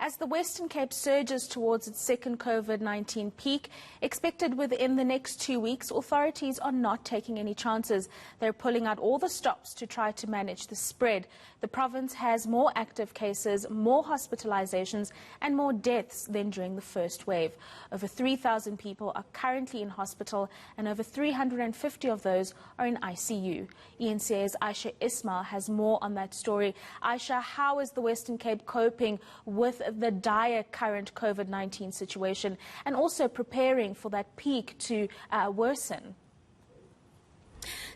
As the Western Cape surges towards its second COVID-19 peak, expected within the next 2 weeks, authorities are not taking any chances. They're pulling out all the stops to try to manage the spread. The province has more active cases, more hospitalizations and more deaths than during the first wave. Over 3,000 people are currently in hospital and over 350 of those are in ICU. eNCA's Ayesha Ismail has more on that story. Ayesha, how is the Western Cape coping with the dire current COVID-19 situation and also preparing for that peak to worsen?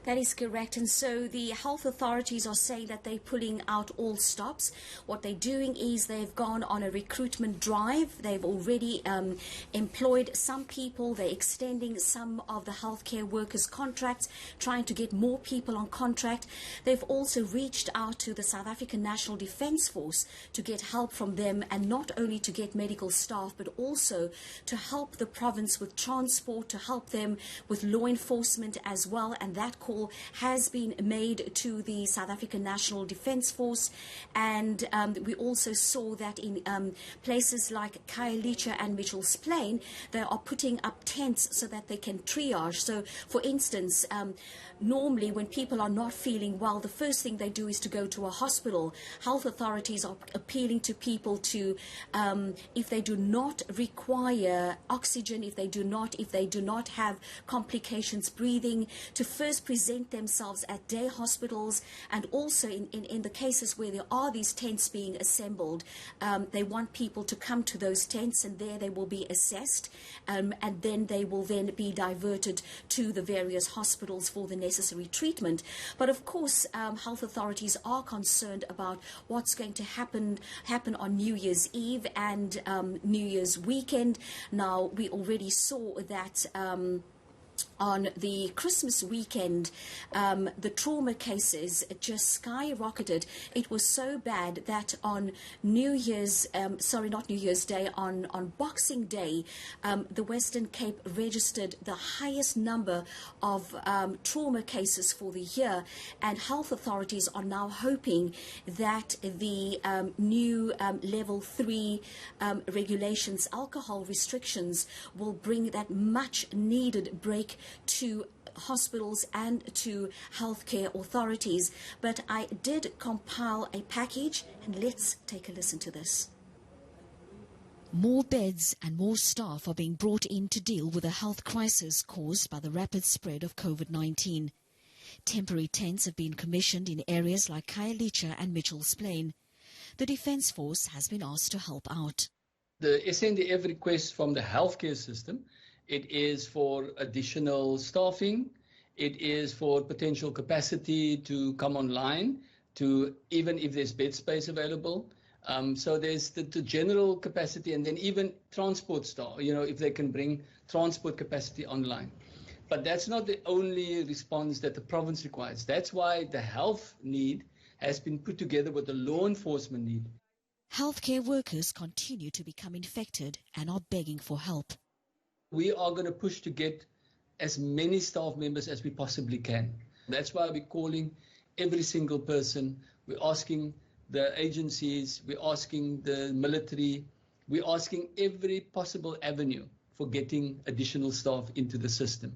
That is correct. And so the health authorities are saying that they're pulling out all stops. What they're doing is they've gone on a recruitment drive. They've already employed some people. They're extending some of the healthcare workers' contracts, trying to get more people on contract. They've also reached out to the South African National Defence Force to get help from them, and not only to get medical staff, but also to help the province with transport, to help them with law enforcement as well. And that call has been made to the South African National Defence Force, and we also saw that in places like Ayesha and Mitchell's Plain, they are putting up tents so that they can triage. So, for instance, normally when people are not feeling well, the first thing they do is to go to a hospital. Health authorities are appealing to people to, if they do not require oxygen, if they do not have complications breathing, to first present themselves at day hospitals. And also in the cases where there are these tents being assembled, they want people to come to those tents, and there they will be assessed, and then they will then be diverted to the various hospitals for the necessary treatment. But of course, health authorities are concerned about what's going to happen on New Year's Eve and New Year's weekend. Now, we already saw that on the Christmas weekend, the trauma cases just skyrocketed. It was so bad that on on Boxing Day, the Western Cape registered the highest number of trauma cases for the year, and health authorities are now hoping that the new level 3 regulations, alcohol restrictions, will bring that much needed break to hospitals and to healthcare authorities. But I did compile a package, and let's take a listen to this. More beds and more staff are being brought in to deal with a health crisis caused by the rapid spread of COVID-19. Temporary tents have been commissioned in areas like Ayesha and Mitchell's Plain. The Defence Force has been asked to help out. The SNDF request from the healthcare system, it is for additional staffing, it is for potential capacity to come online, to even if there's bed space available. So there's the general capacity, and then even transport staff, if they can bring transport capacity online. But that's not the only response that the province requires. That's why the health need has been put together with the law enforcement need. Healthcare workers continue to become infected and are begging for help. We are going to push to get as many staff members as we possibly can. That's why we're calling every single person. We're asking the agencies, we're asking the military, we're asking every possible avenue for getting additional staff into the system.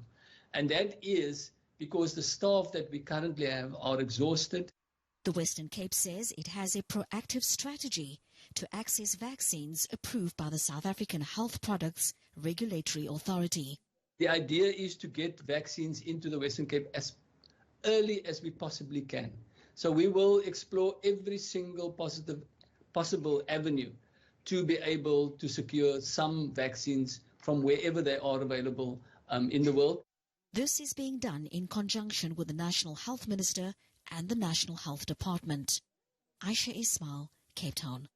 And that is because the staff that we currently have are exhausted. The Western Cape says it has a proactive strategy to access vaccines approved by the South African Health Products Regulatory Authority. The idea is to get vaccines into the Western Cape as early as we possibly can. So we will explore every single possible avenue to be able to secure some vaccines from wherever they are available in the world. This is being done in conjunction with the National Health Minister and the National Health Department. Ayesha Ismail, Cape Town.